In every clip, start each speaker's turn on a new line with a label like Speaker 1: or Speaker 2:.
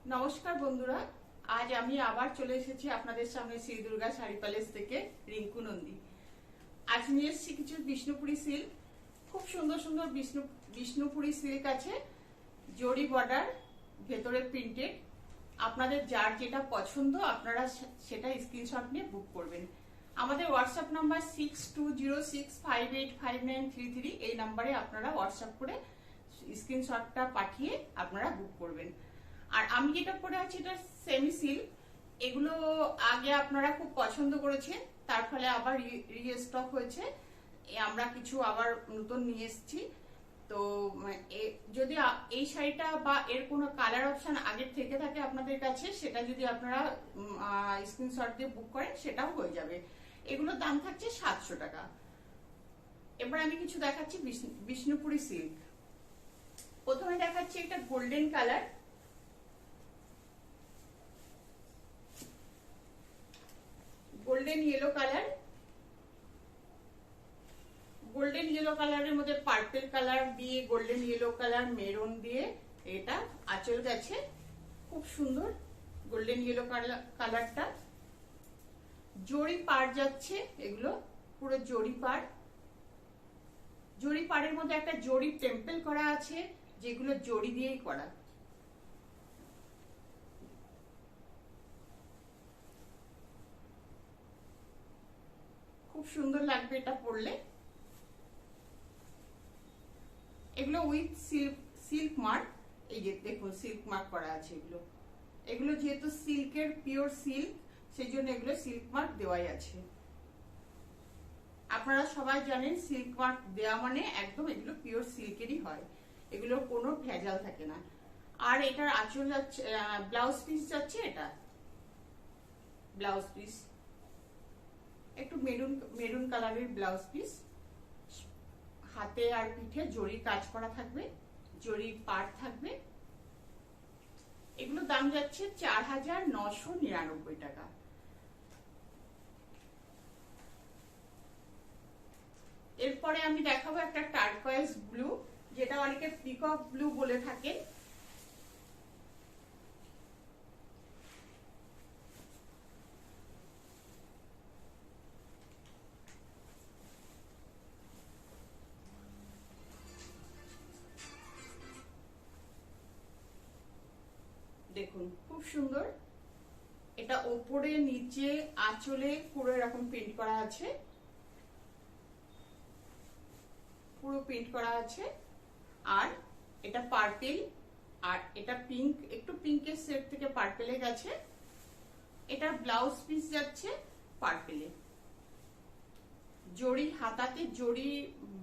Speaker 1: নমস্কার বন্ধুরা, আজ আমি আবার চলে এসেছি আপনাদের সামনে শ্রী দুর্গা শাড়ি প্যালেস থেকে রিঙ্কু নন্দী। আজ নিয়ে এসেছি কিছু বিষ্ণুপুরি সিল্ক। খুব সুন্দর সুন্দর বিষ্ণুপুরি সিল্ক আছে, জরি বর্ডার, ভেতরে প্রিন্টেড। আপনাদের যার যেটা পছন্দ আপনারা সেটা স্ক্রিনশট নিয়ে বুক করবেন। আমাদের হোয়াটসঅ্যাপ নাম্বার 6206585933। এই নাম্বারে আপনারা হোয়াটসঅ্যাপ করে স্ক্রিনশটটা পাঠিয়ে আপনারা বুক করবেন। আর আমি যেটা পরে আছি এটা সেমি সিল্ক। এগুলো আগে আপনারা খুব পছন্দ করেছেন, তার ফলে আবার রিস্টক হয়েছে। আমরা কিছু আবার নতুন নিয়ে এসেছি। তো যদি এই শাড়িটা বা এর কোনো কালার অপশন আগের থেকে থাকে আপনাদের কাছে, সেটা যদি আপনারা স্ক্রিনশট দিয়ে বুক করেন সেটাও হয়ে যাবে। এগুলোর দাম থাকছে 700 টাকা। এবার আমি কিছু দেখাচ্ছি বিষ্ণুপুরি সিল্ক। প্রথমে দেখাচ্ছি একটা golden colour, golden yellow colour, golden yellow কালারের মধ্যে পার্পল কালার দিয়ে, গোল্ডেন ইয়েলো কালার, মেরুন দিয়ে এটা আঁচল গেছে। খুব সুন্দর গোল্ডেন ইয়েলো কালারটা। জরি পাড় যাচ্ছে, এগুলো পুরো জরি পাড়। জরি পাড়ের মধ্যে একটা জরি টেম্পল করা আছে, যেগুলো জরি দিয়েই করা। খুব সুন্দর লাগবে এটা পরলে। এগুলো উইথ সিল্ক মার্ক। এই যে দেখুন সিল্ক মার্ক করা আছে। এগুলো যেহেতু সিল্কের পিওর সিল্ক, সেই জন্য এগুলো সিল্ক মার্ক দেওয়াই আছে। আপনারা সবাই জানেন সিল্ক মার্ক দেওয়া মানে একদম এগুলো পিওর সিল্কেরই হয়, এগুলো কোনো ভেজাল থাকে না। আর এটার আঁচল যাচ্ছে, ব্লাউজ পিস যাচ্ছে, এটা ব্লাউজ পিস একটু মেরুন কালারের ব্লাউজ পিস। হাতে আর পিঠে জরি কাজ করা থাকবে, জরি পাড় থাকবে। এগুলো দাম যাচ্ছে 4999 টাকা। এরপরে আমি দেখাবো একটা টার্কয়েজ ব্লু, যেটা অনেকে পিকক ব্লু বলে থাকেন। দেখুন খুব সুন্দর, এটা ওপরে নিচে আঁচলে পুরো এরকম প্রিন্ট করা আছে, পুরো প্রিন্ট করা আছে। আর এটা পার্পল, আর এটা পিঙ্ক, একটু পিঙ্কের শেড থেকে পার্পলে গেছে। এটা ব্লাউজ পিস যাচ্ছে পার্পলে, জরি হাতাতে জরি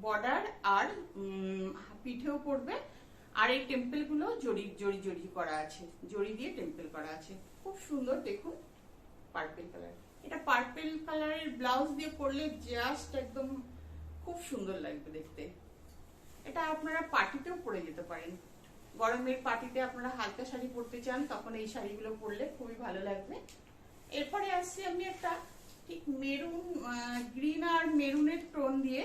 Speaker 1: বর্ডার আর পিঠেও পড়বে। আর এই টেম্পল গুলো জরি জরি জরি করা আছে, জরি দিয়ে টেম্পল করা আছে। খুব সুন্দর দেখুন পার্পল কালার। এটা পার্পল কালারের ব্লাউজ দিয়ে পরলে জাস্ট একদম খুব সুন্দর লাগবে দেখতে। এটা আপনারা পার্টিতেও পরে যেতে পারেন। গরমের পার্টিতে আপনারা হালকা শাড়ি পরতে চান, তখন এই শাড়িগুলো পরলে খুবই ভালো লাগবে। এরপরে আসছি আমি একটা ঠিক মেরুন, গ্রিন আর মেরুনের টোন দিয়ে,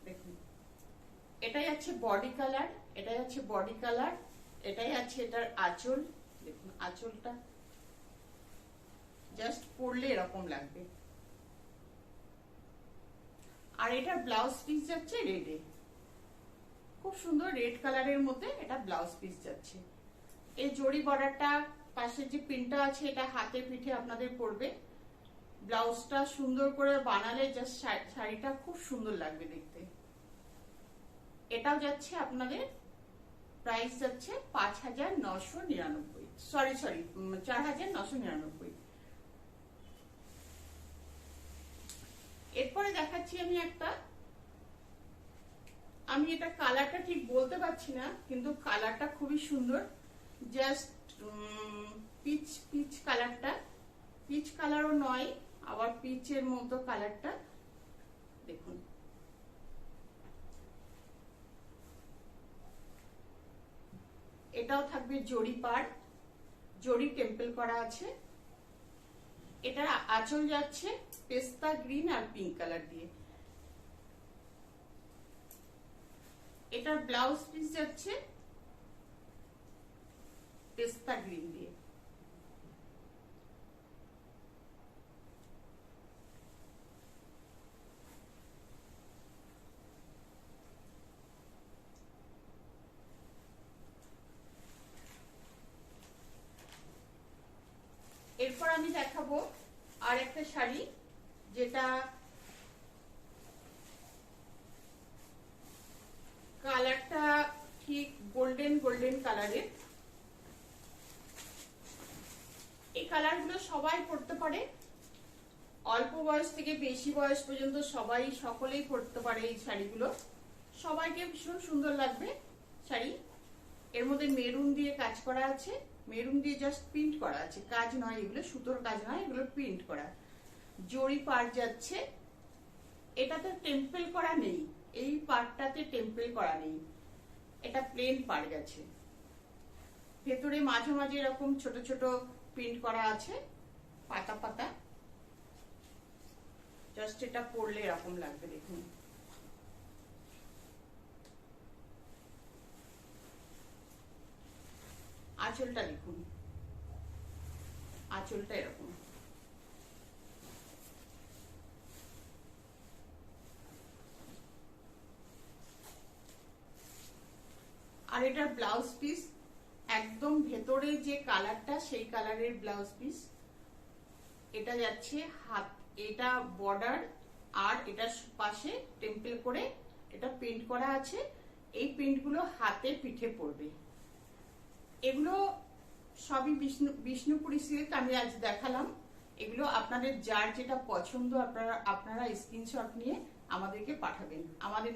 Speaker 1: দেখুন এটাই আছে বডি কালার, এটাই আছে বডি কালার, এটাই আছে এটার আঁচল। দেখুন আঁচলটা জাস্ট পরলে এরকম লাগবে। আর এটার ব্লাউজ পিস যাচ্ছে রেডে, খুব সুন্দর রেড কালারের মধ্যে এটা ব্লাউজ পিস যাচ্ছে। এই জরি বর্ডারটা, পাশের যে পিনটা আছে, এটা হাতে পিঠে আপনাদের পড়বে। ব্লাউজটা সুন্দর করে বানালে জাস্ট শাড়িটা খুব সুন্দর লাগবে দেখতে। এটাও যাচ্ছে আপনাদের প্রাইস যাচ্ছে 5999, সরি 4999। এরপরে দেখাচ্ছি আমি একটা, আমি এটা কালারটা ঠিক বলতে পারছি না, কিন্তু কালারটা খুবই সুন্দর। জাস্ট পিচ পিচ কালারটা, পিচ কালারও নয় আবার পিচের মতো কালারটা। দেখুন এটাও থাকবে জরি পাড়, জরি টেম্পল করা আছে। এটার আঁচল যাচ্ছে পেস্তা গ্রিন আর পিঙ্ক কালার দিয়ে। এটার ব্লাউজ পিস যাচ্ছে পেস্তা গ্রিন দিয়ে। এরপর আমি দেখাবো আর একটা শাড়ি, যেটা কালারটা ঠিক গোল্ডেন গোল্ডেন কালারের। এই কালারগুলো সবাই পরতে পারে, অল্প বয়স থেকে বেশি বয়স পর্যন্ত সবাই সকলেই পরতে পারে এই শাড়িগুলো। সবাইকে ভীষণ সুন্দর লাগবে শাড়ি। এর মধ্যে মেরুন দিয়ে কাজ করা আছে, মেরুন দিয়ে জাস্ট প্রিন্ট করা আছে, কাজ নয় এগুলো, সুতোর কাজ নয়, এগুলো প্রিন্ট করা। জরি পাড় যাচ্ছে, এটাতে টেম্পল করা নেই, এই পাড়টাতে টেম্পল করা নেই, এটা প্লেন পাড় গেছে। ভেতরে মাঝে মাঝে এরকম ছোট ছোট প্রিন্ট করা আছে, পাতা পাতা। জাস্ট এটা পরলে এরকম লাগবে, দেখুন। আঁচলটা দেখুন, আঁচলটা এরকম। আর এটার ব্লাউজ পিস একদম ভেতরে যে কালারটা সেই কালারের ব্লাউজ পিস। এটা যাচ্ছে হাত, এটা বর্ডার, আর এটার পাশে টেম্পল করে এটা প্রিন্ট করা আছে। এই প্রিন্টগুলো হাতে পিঠে পড়বে। এগুলো সবই বিষ্ণুপুরি সিল্ক আমি আজ দেখালাম। এগুলো আপনাদের যার যেটা পছন্দ আপনারা স্ক্রিনশট নিয়ে আমাদেরকে পাঠাবেন। আমাদের